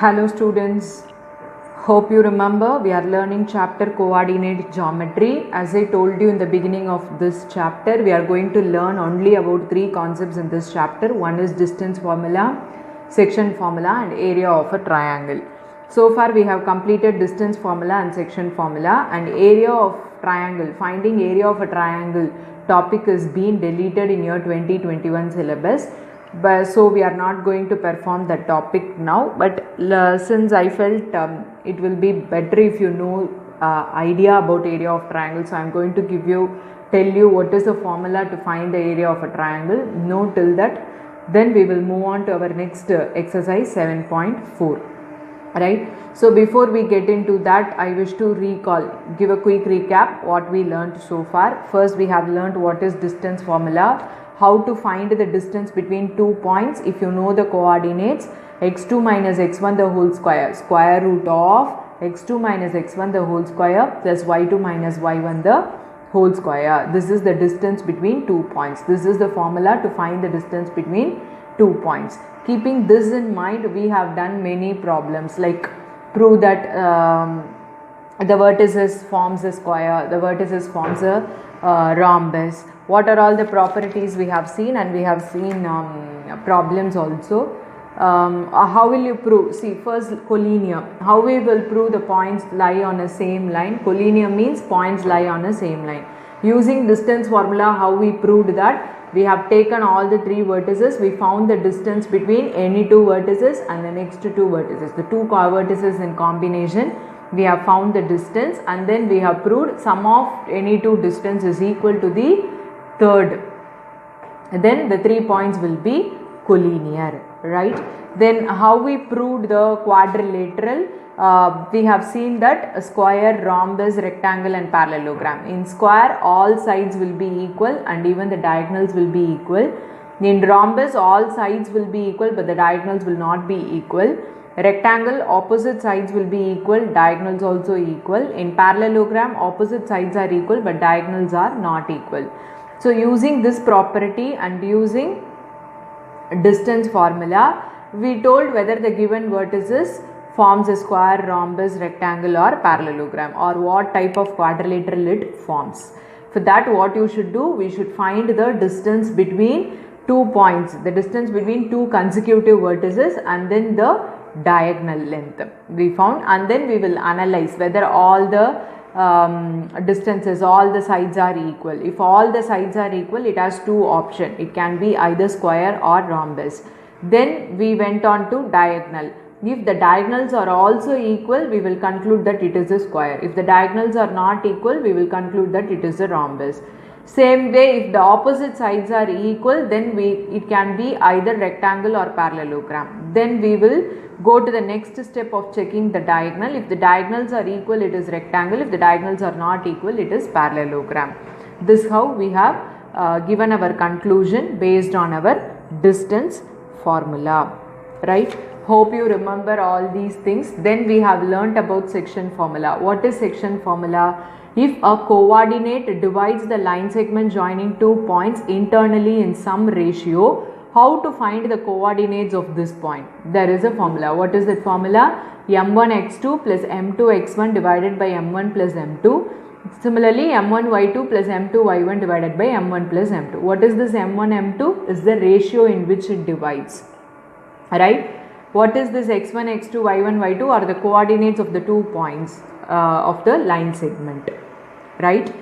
Hello students, hope you remember we are learning chapter coordinate geometry. As I told you in the beginning of this chapter, we are going to learn only about three concepts in this chapter. One is distance formula, section formula and area of a triangle. So far we have completed distance formula and section formula, and area of triangle, finding area of a triangle topic is being deleted in your 2021 syllabus. But so we are not going to perform that topic now, but since I felt it will be better if you know idea about area of triangle, so I am going to tell you what is the formula to find the area of a triangle. Know till that, then we will move on to our next exercise 7.4. right. So before we get into that, I wish to give a quick recap what we learned so far. First, we have learned what is distance formula, how to find the distance between 2 points if you know the coordinates x2 minus x1 the whole square root of x2 minus x1 the whole square plus y2 minus y1 the whole square. This is the distance between 2 points. This is the formula to find the distance between 2 points. Keeping this in mind, we have done many problems like prove that the vertices forms a square, the vertices forms a rhombus. What are all the properties we have seen, and we have seen problems also. How will you prove? See, first collinear. How we will prove the points lie on a same line? Collinear means points lie on a same line. Using distance formula, how we proved that? We have taken all the three vertices, we found the distance between any two vertices and the next two vertices. The two vertices in combination, we have found the distance, and then we have proved sum of any two distance is equal to the third. Then the 3 points will be collinear, right? Then how we proved the quadrilateral? We have seen that a square, rhombus, rectangle and parallelogram. In square, all sides will be equal and even the diagonals will be equal. In rhombus, all sides will be equal but the diagonals will not be equal. Rectangle, opposite sides will be equal, diagonals also equal. In parallelogram, opposite sides are equal but diagonals are not equal. So using this property and using distance formula, we told whether the given vertices forms a square, rhombus, rectangle or parallelogram, or what type of quadrilateral it forms. For that, what you should do, we should find the distance between 2 points, the distance between two consecutive vertices and then the diagonal length we found, and then we will analyze whether all the distances, all the sides are equal. If all the sides are equal, it has two options. It can be either square or rhombus. Then we went on to diagonal. If the diagonals are also equal, we will conclude that it is a square. If the diagonals are not equal, we will conclude that it is a rhombus. Same way, if the opposite sides are equal, then it can be either rectangle or parallelogram. Then we will go to the next step of checking the diagonal. If the diagonals are equal, it is rectangle. If the diagonals are not equal, it is parallelogram. This is how we have given our conclusion based on our distance formula, right? Hope you remember all these things. Then we have learnt about section formula. What is section formula? If a coordinate divides the line segment joining 2 points internally in some ratio, how to find the coordinates of this point? There is a formula. What is that formula? m1x2 plus m2x1 divided by m1 plus m2. Similarly, m1y2 plus m2y1 divided by m1 plus m2. What is this m1, m2? Is the ratio in which it divides, right? What is this x1, x2, y1, y2 are the coordinates of the 2 points of the line segment, right?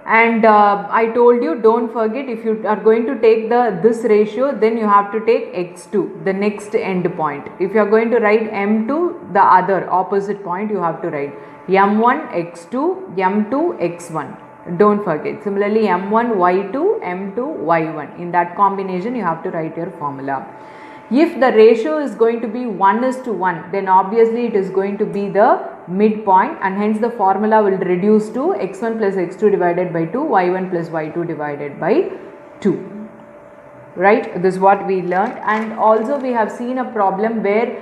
And I told you, don't forget, if you are going to take this ratio, then you have to take x2, the next end point. If you are going to write m2, the other opposite point, you have to write m1 x2, m2 x1. Don't forget. Similarly, m1 y2, m2 y1. In that combination, you have to write your formula. If the ratio is going to be 1:1, then obviously it is going to be the midpoint, and hence the formula will reduce to x1 plus x2 divided by 2, y1 plus y2 divided by 2. Right? This is what we learned. And also we have seen a problem where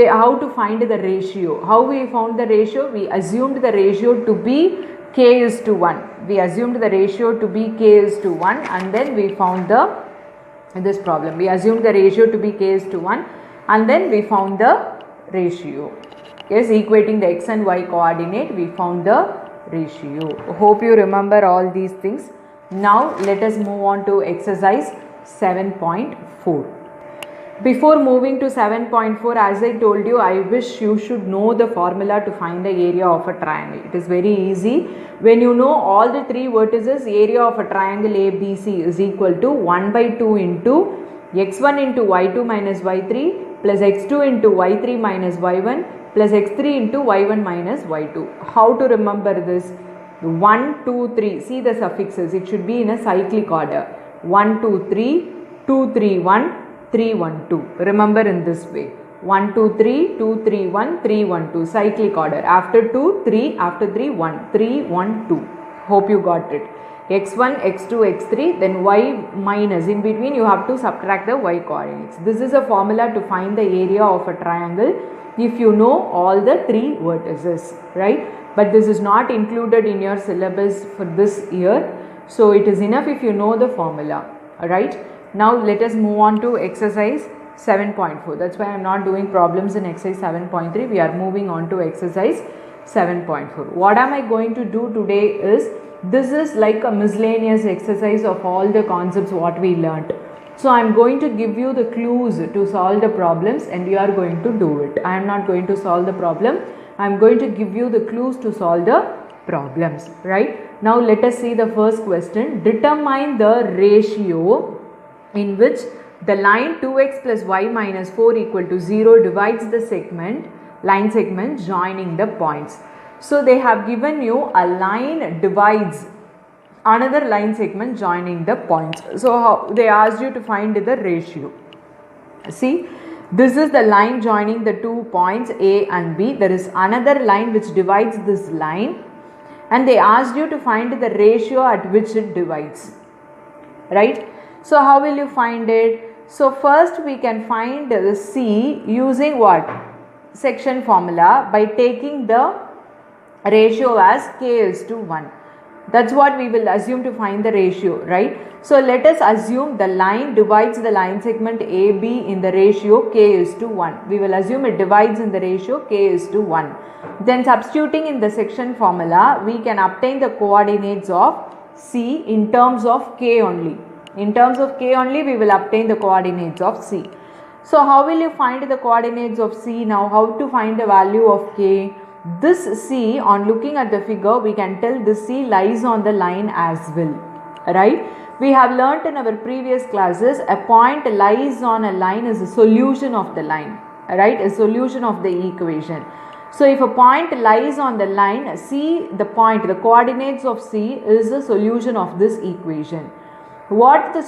how to find the ratio. How we found the ratio? We assumed the ratio to be k:1. We assumed the ratio to be k:1, and then we found this problem. We assumed the ratio to be k:1 and then we found the ratio. Yes, equating the x and y coordinate, we found the ratio. Hope you remember all these things. Now let us move on to exercise 7.4. Before moving to 7.4, as I told you, I wish you should know the formula to find the area of a triangle. It is very easy. When you know all the three vertices, area of a triangle ABC is equal to 1 by 2 into x1 into y2 minus y3 plus x2 into y3 minus y1 plus x3 into y1 minus y2. How to remember this? 1, 2, 3. See the suffixes. It should be in a cyclic order. 1, 2, 3, 2, 3, 1. 3, 1, 2. Remember in this way. 1, 2, 3, 2, 3, 1, 3, 1, 2. Cyclic order. After 2, 3. After 3, 1. 3, 1, 2. Hope you got it. x1, x2, x3. Then y minus. In between you have to subtract the y coordinates. This is a formula to find the area of a triangle if you know all the three vertices. Right? But this is not included in your syllabus for this year. So it is enough if you know the formula. Alright? Now let us move on to exercise 7.4. That's why I am not doing problems in exercise 7.3. We are moving on to exercise 7.4. What am I going to do today is, this is like a miscellaneous exercise of all the concepts what we learnt. So I am going to give you the clues to solve the problems and you are going to do it. I am not going to solve the problem. I am going to give you the clues to solve the problems. Right? Now let us see the first question. Determine the ratio in which the line 2x plus y minus 4 equal to 0 divides the line segment joining the points. So they have given you a line divides another line segment joining the points. So they asked you to find the ratio. See, this is the line joining the 2 points A and B. There is another line which divides this line and they asked you to find the ratio at which it divides. Right? So how will you find it? So first we can find the C using what? Section formula by taking the ratio as k is to 1. That's what we will assume to find the ratio, right? So let us assume the line divides the line segment AB in the ratio k is to 1. We will assume it divides in the ratio k is to 1. Then substituting in the section formula, we can obtain the coordinates of C in terms of k only. In terms of k only, we will obtain the coordinates of C. So how will you find the coordinates of C now? How to find the value of k? This C, on looking at the figure, we can tell this C lies on the line as well. Right? We have learnt in our previous classes, a point lies on a line is a solution of the line. Right? A solution of the equation. So if a point lies on the line, C, the point, the coordinates of C is the solution of this equation. How the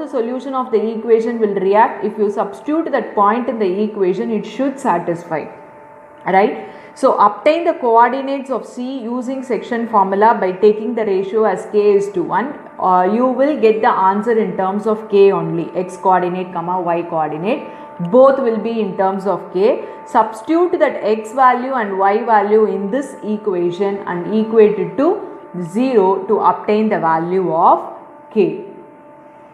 solution of the equation will react? If you substitute that point in the equation, it should satisfy. Right? So obtain the coordinates of C using section formula by taking the ratio as k is to 1. You will get the answer in terms of k only. X coordinate comma y coordinate. Both will be in terms of k. Substitute that x value and y value in this equation and equate it to 0 to obtain the value of k.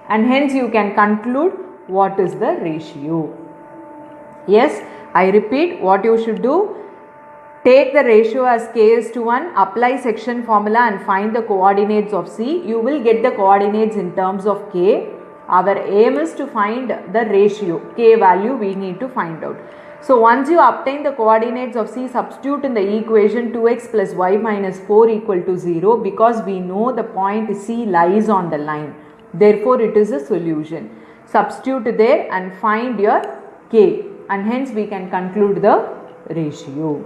And hence you can conclude what is the ratio. Yes, I repeat, what you should do, take the ratio as k is to 1, apply section formula and find the coordinates of C. You will get the coordinates in terms of k. Our aim is to find the ratio, k value we need to find out. So once you obtain the coordinates of C, substitute in the equation 2x plus y minus 4 equal to 0 because we know the point C lies on the line. Therefore, it is a solution. Substitute there and find your k, and hence we can conclude the ratio.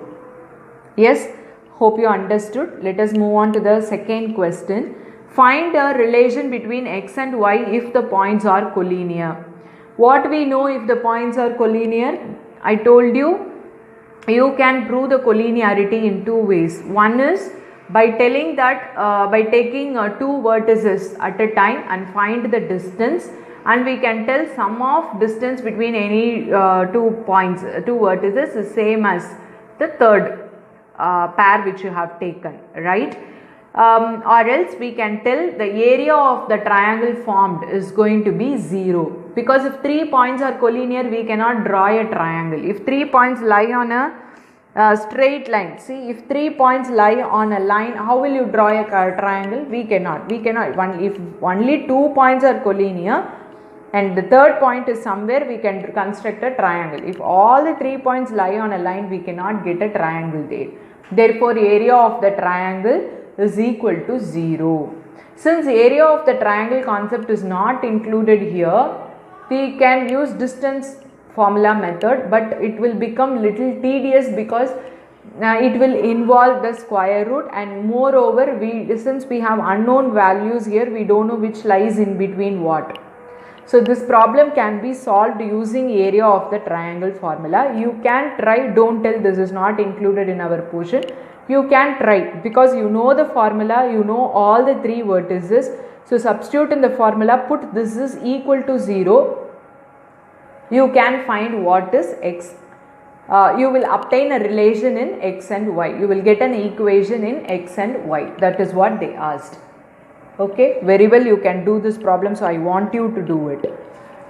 Yes, hope you understood. Let us move on to the second question. Find a relation between x and y if the points are collinear. What we know if the points are collinear? I told you, you can prove the collinearity in two ways. One is by telling that by taking two vertices at a time and find the distance, and we can tell sum of distance between any two vertices is same as the third pair which you have taken, right? or else we can tell the area of the triangle formed is going to be 0, because if 3 points are collinear we cannot draw a triangle. If 3 points lie on a straight line, see, if 3 points lie on a line, how will you draw a triangle? We cannot. If only 2 points are collinear and the third point is somewhere, we can construct a triangle. If all the 3 points lie on a line, we cannot get a triangle there. Therefore, area of the triangle is equal to 0. Since area of the triangle concept is not included here, we can use distance formula method, but it will become little tedious because it will involve the square root, and moreover since we have unknown values here, we don't know which lies in between what. So this problem can be solved using area of the triangle formula. You can try, don't tell this is not included in our portion. You can try because you know the formula, you know all the 3 vertices. So substitute in the formula, put this is equal to 0. You can find what is x. You will obtain a relation in x and y. You will get an equation in x and y. That is what they asked. Okay, very well, you can do this problem, so I want you to do it.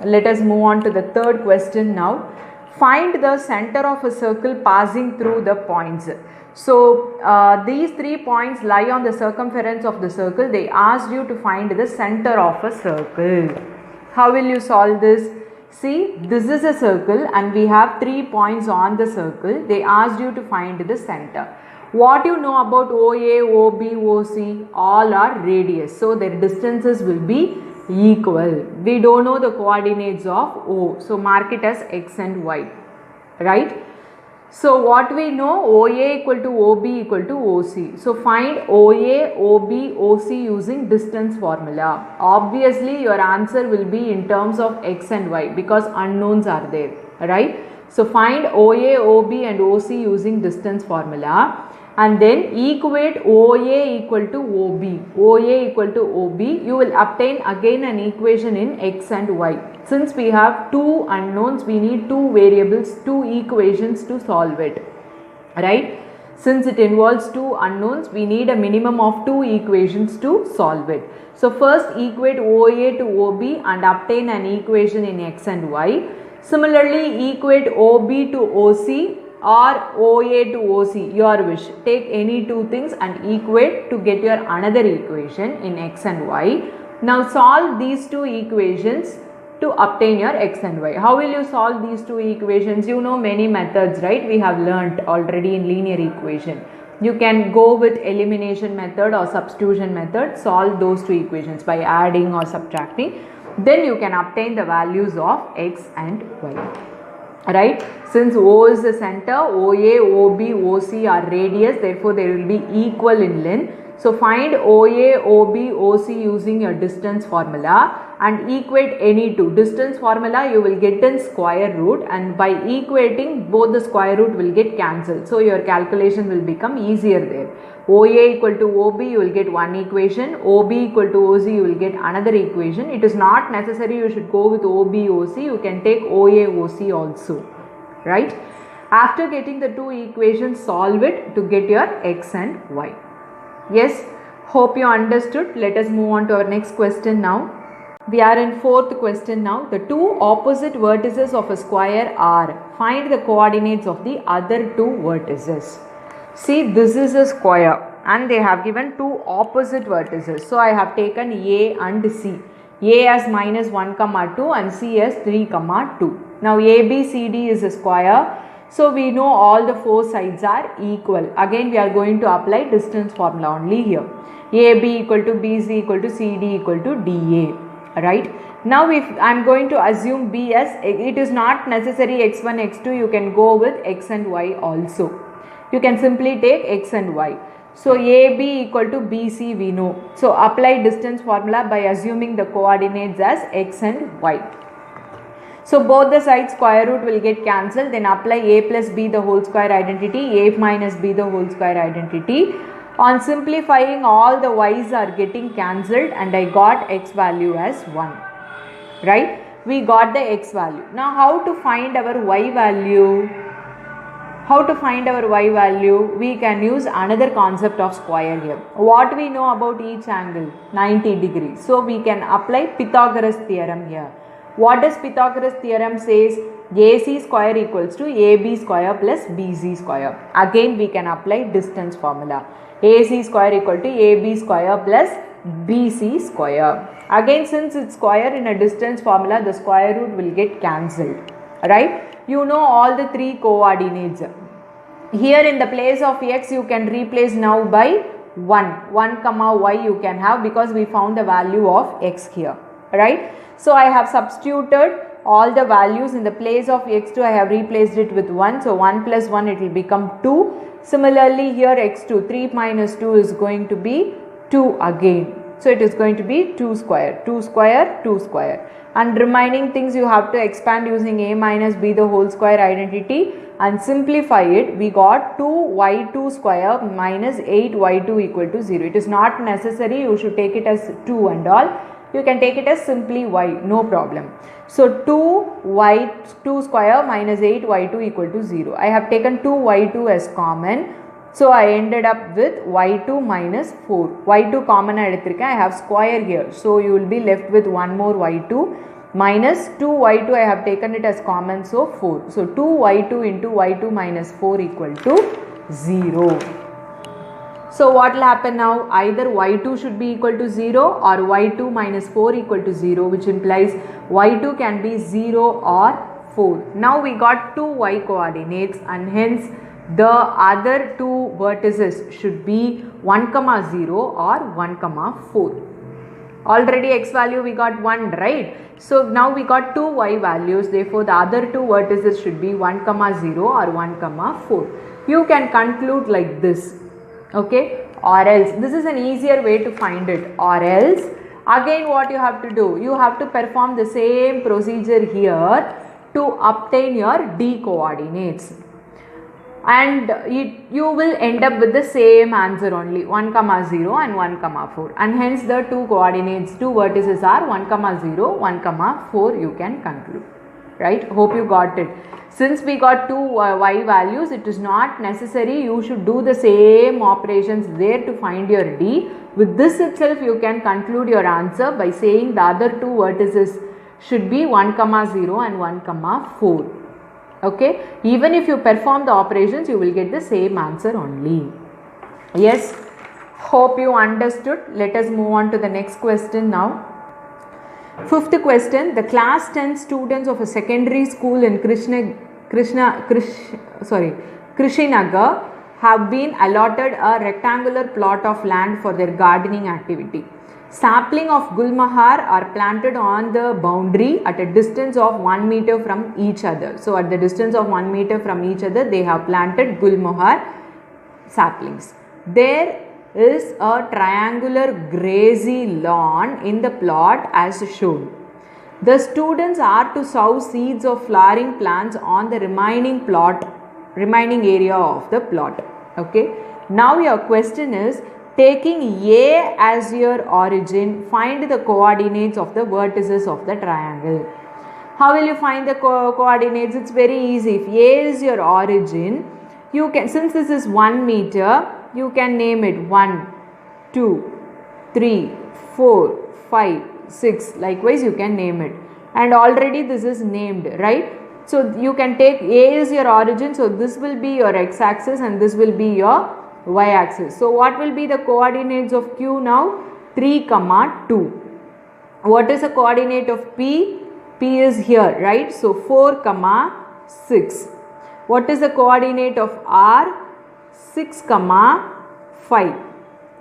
Let us move on to the third question now. Find the center of a circle passing through the points. So these 3 points lie on the circumference of the circle. They asked you to find the center of a circle. How will you solve this? See, this is a circle and we have 3 points on the circle. They asked you to find the center. What you know about OA, OB, OC? All are radius. So their distances will be equal. We don't know the coordinates of O. So mark it as x and y. Right? So what we know, OA equal to OB equal to OC. So find OA, OB, OC using distance formula. Obviously your answer will be in terms of x and y because unknowns are there. Right? So find OA, OB and OC using distance formula. And then equate OA equal to OB. OA equal to OB. You will obtain again an equation in x and y. Since we have 2 unknowns, we need 2 variables, 2 equations to solve it. Right? Since it involves 2 unknowns, we need a minimum of 2 equations to solve it. So first equate OA to OB and obtain an equation in x and y. Similarly, equate OB to OC or OA to OC, your wish. Take any 2 things and equate to get your another equation in x and y. Now solve these 2 equations to obtain your x and y. How will you solve these 2 equations? You know many methods, right? We have learnt already in linear equation. You can go with elimination method or substitution method, solve those 2 equations by adding or subtracting. Then you can obtain the values of x and y. Right? Since O is the center, OA, OB, OC are radius, therefore they will be equal in length. So find OA, OB, OC using your distance formula and equate any 2. Distance formula you will get in square root, and by equating both the square root will get cancelled. So your calculation will become easier there. OA equal to OB, you will get one equation. OB equal to OC, you will get another equation. It is not necessary you should go with OB, OC. You can take OA, OC also. Right? After getting the 2 equations, solve it to get your x and y. Yes? Hope you understood. Let us move on to our next question now. We are in 4th question now. The 2 opposite vertices of a square are. Find the coordinates of the other 2 vertices. See, this is a square and they have given 2 opposite vertices. So I have taken A and C. A as minus 1, 2 and C as 3, 2. Now ABCD is a square. So we know all the 4 sides are equal. Again we are going to apply distance formula only here. AB equal to BC equal to CD equal to DA. Right? Now if I am going to assume B as, it is not necessary x1, x2, you can go with x and y also. You can simply take x and y. So AB equal to BC we know. So apply distance formula by assuming the coordinates as x and y. So both the sides square root will get cancelled. Then apply a plus b the whole square identity, a minus b the whole square identity. On simplifying, all the y's are getting cancelled and I got x value as 1. Right? We got the x value. Now how to find our y value? How to find our y value? We can use another concept of square here. What we know about each angle? 90 degrees. So we can apply Pythagoras theorem here. What does Pythagoras theorem says? AC square equals to AB square plus BC square. Again we can apply distance formula. AC square equal to AB square plus BC square. Again, since it's square in a distance formula, the square root will get cancelled. Right? You know all the three coordinates. Here in the place of x you can replace now by 1 comma y you can have, because we found the value of x here. Right? So I have substituted all the values in the place of x2. I have replaced it with 1. So 1 plus 1 it will become 2. Similarly here x2, 3 minus 2 is going to be 2 again. So it is going to be 2 square, 2 square, 2 square. And remaining things you have to expand using a minus b the whole square identity and simplify it. We got 2y2 square minus 8y2 equal to 0. It is not necessary you should take it as 2 and all. You can take it as simply y, no problem. So 2y2 square minus 8y2 equal to 0. I have taken 2y2 as common. So I ended up with y2 minus 4. y2 common I have square here. So you will be left with one more y2 minus 2y2 I have taken it as common. So 4. So 2y2 into y2 minus 4 equal to 0. So what will happen now? Either y2 should be equal to 0 or y2 minus 4 equal to 0, which implies y2 can be 0 or 4. Now we got two y coordinates and hence the other two vertices should be 1 comma 0 or 1 comma 4. Already x value we got 1, right? So now we got two y values, therefore the other two vertices should be 1 comma 0 or 1 comma 4. You can conclude like this, okay? Or else, this is an easier way to find it. Or else, again what you have to do? You have to perform the same procedure here to obtain your d coordinates. And you will end up with the same answer only, 1 comma 0 and 1 comma 4, and hence the two coordinates, two vertices are 1 comma 0, 1 comma 4 you can conclude, right? Hope you got it. Since we got two y values, it is not necessary you should do the same operations there to find your d. With this itself you can conclude your answer by saying the other two vertices should be 1 comma 0 and 1 comma 4. Okay, even if you perform the operations, you will get the same answer only. Yes, hope you understood. Let us move on to the next question now. Fifth question, the class 10 students of a secondary school in Krishinagar have been allotted a rectangular plot of land for their gardening activity. Sapling of gulmahar are planted on the boundary at a distance of 1 meter from each other. So at the distance of 1 meter from each other, they have planted gulmahar saplings. There is a triangular grassy lawn in the plot as shown. The students are to sow seeds of flowering plants on the remaining area of the plot. Okay. Now your question is, taking A as your origin, find the coordinates of the vertices of the triangle. How will you find the coordinates? It's very easy. If A is your origin, you can, since this is 1 meter, you can name it 1, 2, 3, 4, 5, 6. Likewise, you can name it. And already this is named, right? So you can take A is your origin. So this will be your x-axis and this will be your y-axis. So what will be the coordinates of Q now? 3, 2. What is the coordinate of P? P is here, right? So 4, 6. What is the coordinate of R? 6, 5.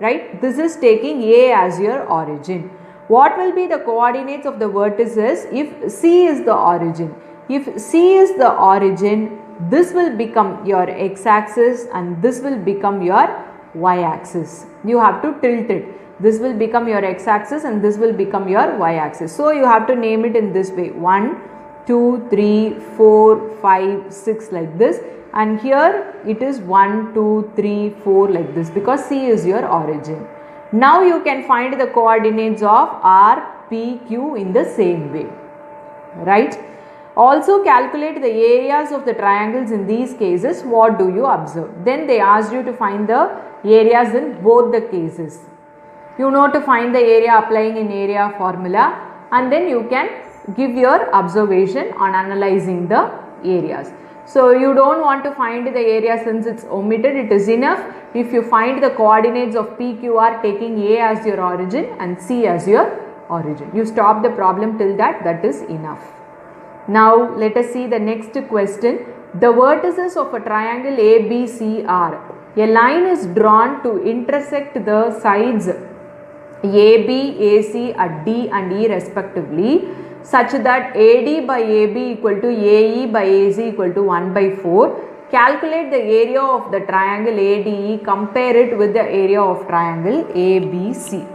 Right? This is taking A as your origin. What will be the coordinates of the vertices if C is the origin? If C is the origin, this will become your x-axis and this will become your y-axis. You have to tilt it. This will become your x-axis and this will become your y-axis. So you have to name it in this way, 1, 2, 3, 4, 5, 6 like this, and here it is 1, 2, 3, 4 like this, because C is your origin. Now you can find the coordinates of R, P, Q in the same way, right? Also calculate the areas of the triangles in these cases. What do you observe? Then they asked you to find the areas in both the cases. You know to find the area applying in area formula, and then you can give your observation on analyzing the areas. So you don't want to find the area since it's omitted. It is enough if you find the coordinates of PQR taking A as your origin and C as your origin. You stop the problem till that is enough. Now let us see the next question. The vertices of a triangle ABC are. A line is drawn to intersect the sides AB, AC at D and E respectively, such that AD by AB equal to AE by AC equal to 1 by 4. Calculate the area of the triangle ADE, compare it with the area of triangle ABC.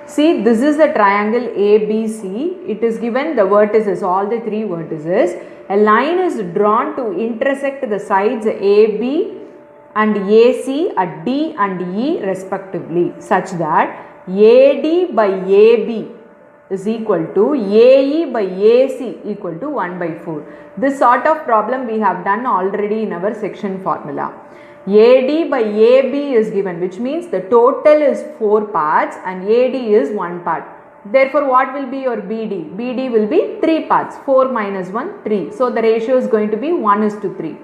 See, this is the triangle ABC. It is given the vertices, all the three vertices. A line is drawn to intersect the sides AB and AC at D and E respectively, such that AD by AB is equal to AE by AC equal to 1 by 4. This sort of problem we have done already in our section formula. AD by AB is given, which means the total is 4 parts and AD is 1 part. Therefore, what will be your BD? BD will be 3 parts. 4 minus 1, 3. So, the ratio is going to be 1:3.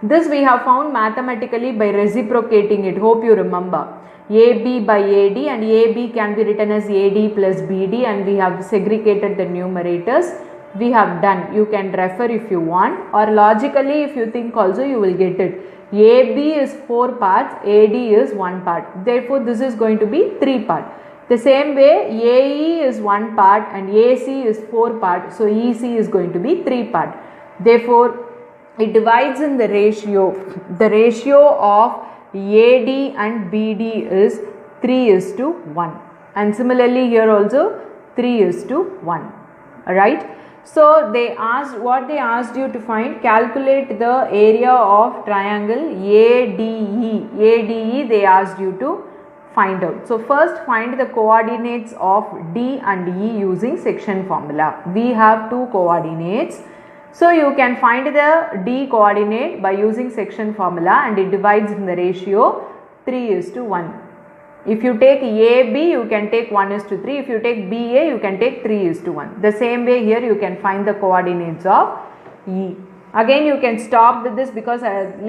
This we have found mathematically by reciprocating it. Hope you remember. AB by AD, and AB can be written as AD plus BD, and we have segregated the numerators. We have done. You can refer if you want, or logically if you think also you will get it. AB is 4 parts, AD is 1 part. Therefore, this is going to be 3 part. The same way AE is 1 part and AC is 4 part. So, EC is going to be 3 part. Therefore, it divides in the ratio. The ratio of AD and BD is 3:1, and similarly here also 3:1. Alright. So what they asked you to find, calculate the area of triangle ADE. ADE they asked you to find out. So first find the coordinates of D and E using section formula. We have 2 coordinates. So you can find the D coordinate by using section formula, and it divides in the ratio 3:1. If you take AB, you can take 1:3. If you take BA, you can take 3:1. The same way here you can find the coordinates of E. Again you can stop with this because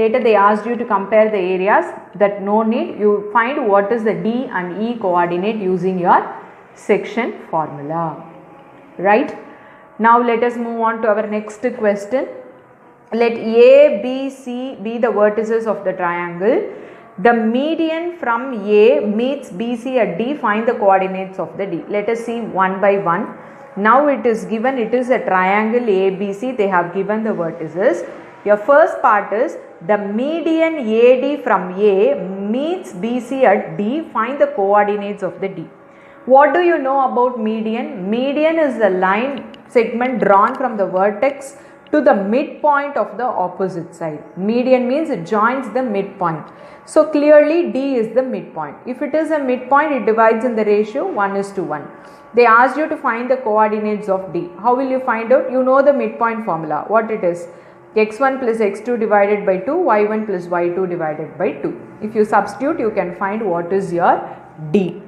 later they asked you to compare the areas. That no need. You find what is the D and E coordinate using your section formula. Right? Now let us move on to our next question. Let A, B, C be the vertices of the triangle. The median from A meets BC at D. Find the coordinates of the D. Let us see one by one. Now it is given, it is a triangle ABC. They have given the vertices. Your first part is the median AD from A meets BC at D. Find the coordinates of the D. What do you know about median? Median is the line segment drawn from the vertex to the midpoint of the opposite side. Median means it joins the midpoint. So clearly D is the midpoint. If it is a midpoint, it divides in the ratio 1:1. They asked you to find the coordinates of D. How will you find out? You know the midpoint formula. What it is? x1 plus x2 divided by 2, y1 plus y2 divided by 2. If you substitute, you can find what is your D.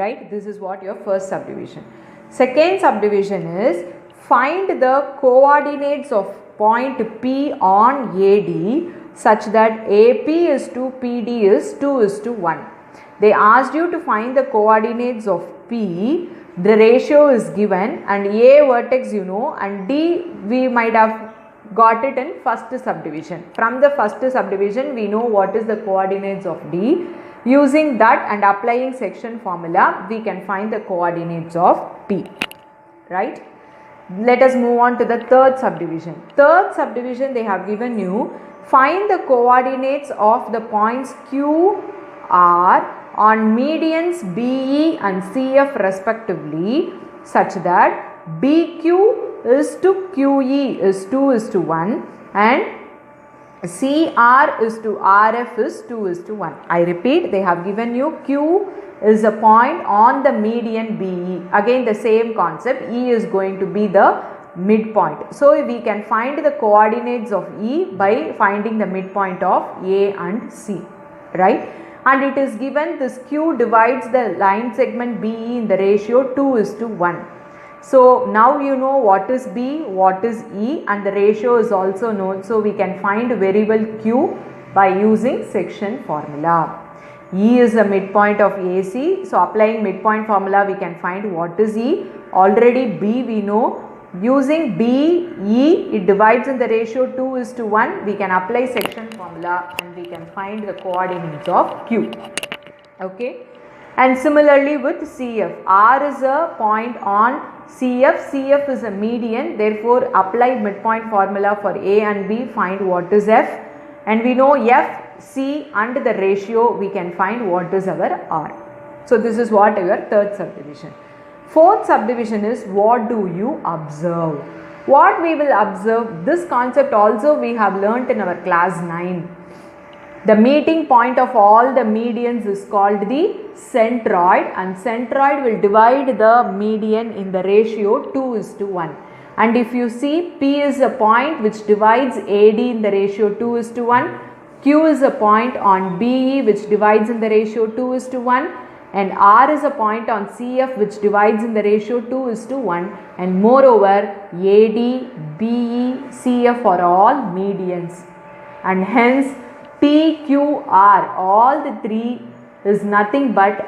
Right? This is what your first subdivision. Second subdivision is find the coordinates of point P on AD such that AP is to PD is 2:1. They asked you to find the coordinates of P. The ratio is given, and A vertex you know, and D we might have got it in first subdivision. From the first subdivision we know what is the coordinates of D. Using that and applying section formula, we can find the coordinates of P. Right? Let us move on to the third subdivision. Third subdivision they have given you, find the coordinates of the points Q, R on medians BE and CF respectively such that BQ is to QE is 2:1 and CR is to RF is 2:1. I repeat, they have given you Q is a point on the median BE. Again the same concept, E is going to be the midpoint. So we can find the coordinates of E by finding the midpoint of A and C, right? And it is given this Q divides the line segment BE in the ratio 2:1. So now you know what is B, what is E, and the ratio is also known. So we can find variable Q by using section formula. E is the midpoint of AC. So applying midpoint formula we can find what is E. Already B we know. Using B, E, it divides in the ratio 2:1. We can apply section formula and we can find the coordinates of Q. Okay. And similarly with CF. R is a point on CF. CF is a median. Therefore, apply midpoint formula for A and B. Find what is F. And we know F, C and the ratio. We can find what is our R. So, this is what your third subdivision. Fourth subdivision is what do you observe? What we will observe, this concept also we have learnt in our class 9. The meeting point of all the medians is called the centroid, and centroid will divide the median in the ratio 2:1. And if you see, P is a point which divides AD in the ratio 2:1, Q is a point on BE which divides in the ratio 2:1, and R is a point on CF which divides in the ratio 2:1, and moreover AD, BE, CF are all medians, and hence PQR, all the three is nothing but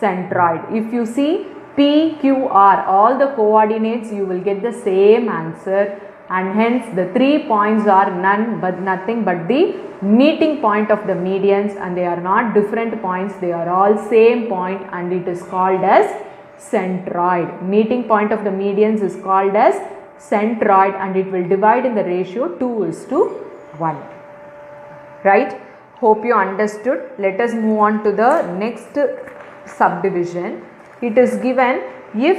centroid. If you see PQR, all the coordinates, you will get the same answer, and hence the 3 points are nothing but the meeting point of the medians, and they are not different points, they are all same point, and it is called as centroid. Meeting point of the medians is called as centroid, and it will divide in the ratio 2:1. Right? Hope you understood. Let us move on to the next subdivision. It is given if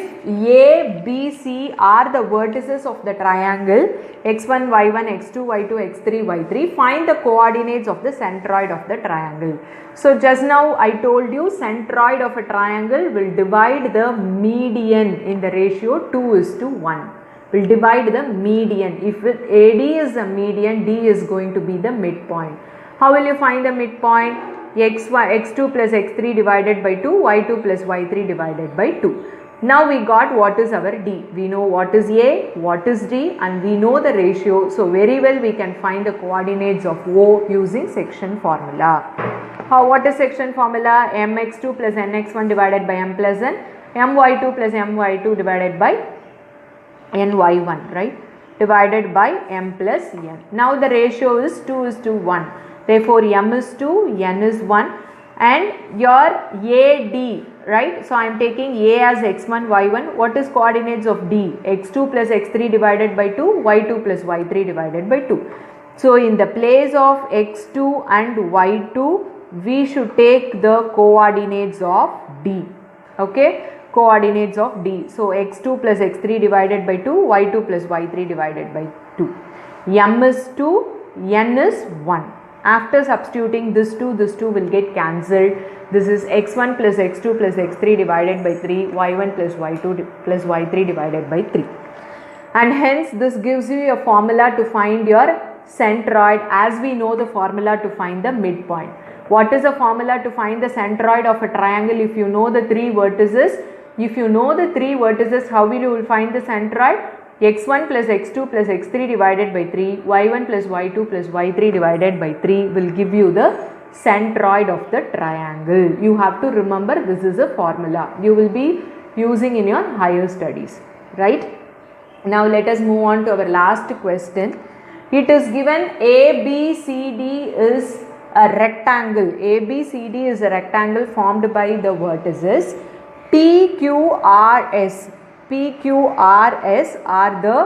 A, B, C are the vertices of the triangle x1, y1, x2, y2, x3, y3, find the coordinates of the centroid of the triangle. So just now I told you centroid of a triangle will divide the median in the ratio 2:1. Will divide the median. If AD is the median, D is going to be the midpoint. How will you find the midpoint? x2 plus x3 divided by 2, y2 plus y3 divided by 2. Now we got what is our D. We know what is A, what is D, and we know the ratio. So very well we can find the coordinates of O using section formula. What is section formula? mx2 plus nx1 divided by m plus n, my2 plus my2 divided by ny1, right? Divided by m plus n. Now the ratio is 2:1. Therefore, m is 2, n is 1, and your AD, right? So, I am taking A as x1, y1. What is coordinates of D? x2 plus x3 divided by 2, y2 plus y3 divided by 2. So, in the place of x2 and y2, we should take the coordinates of D. Okay? Coordinates of D. So, x2 plus x3 divided by 2, y2 plus y3 divided by 2. M is 2, n is 1. After substituting this 2 will get cancelled. This is x1 plus x2 plus x3 divided by 3, y1 plus y2 plus y3 divided by 3. And hence this gives you a formula to find your centroid, as we know the formula to find the midpoint. What is the formula to find the centroid of a triangle? If you know the three vertices, how will you find the centroid? x1 plus x2 plus x3 divided by 3, y1 plus y2 plus y3 divided by 3 will give you the centroid of the triangle. You have to remember this is a formula you will be using in your higher studies, right? Now let us move on to our last question. It is given ABCD is a rectangle. ABCD is a rectangle formed by the vertices PQRS. PQRS are the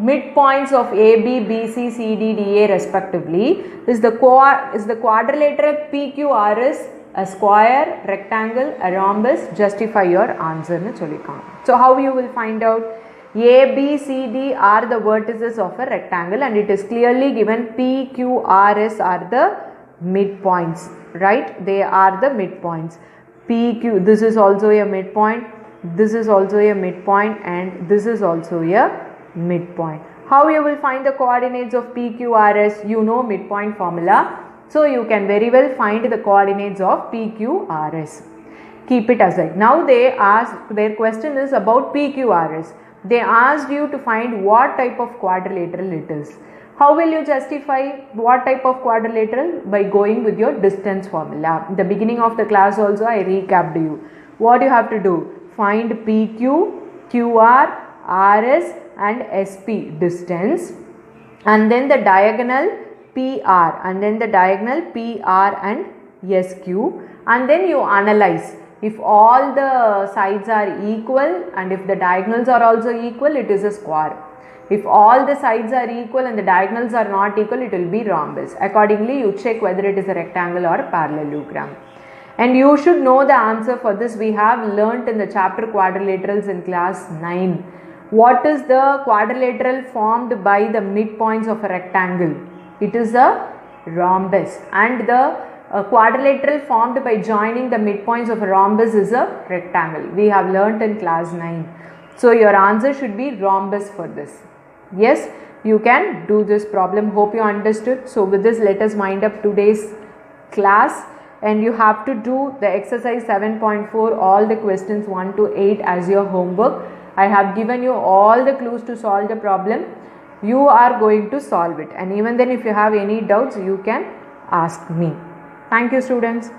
midpoints of AB, BC, CD, DA respectively. Is the quadrilateral PQRS a square, rectangle, a rhombus? Justify your answer. So how you will find out? A, B, C, D are the vertices of a rectangle, and it is clearly given PQRS are the midpoints, right? They are the midpoints. PQ, this is also a midpoint. this is also a midpoint, and this is also a midpoint. How you will find the coordinates of PQRS? You know midpoint formula. So you can very well find the coordinates of PQRS. Keep it aside. Now their question is about PQRS. They asked you to find what type of quadrilateral it is. How will you justify what type of quadrilateral? By going with your distance formula. In the beginning of the class also I recapped you. What you have to do? Find PQ, QR, RS and SP distance, and then the diagonal PR, and then the diagonal PR and SQ, and then you analyze. If all the sides are equal and if the diagonals are also equal, it is a square. If all the sides are equal and the diagonals are not equal, it will be rhombus. Accordingly, you check whether it is a rectangle or a parallelogram. And you should know the answer for this. We have learnt in the chapter quadrilaterals in class 9. What is the quadrilateral formed by the midpoints of a rectangle? It is a rhombus. And the quadrilateral formed by joining the midpoints of a rhombus is a rectangle. We have learnt in class 9. So your answer should be rhombus for this. Yes, you can do this problem. Hope you understood. So with this, let us wind up today's class. And you have to do the exercise 7.4, all the questions 1 to 8 as your homework. I have given you all the clues to solve the problem. You are going to solve it. And even then, if you have any doubts, you can ask me. Thank you, students.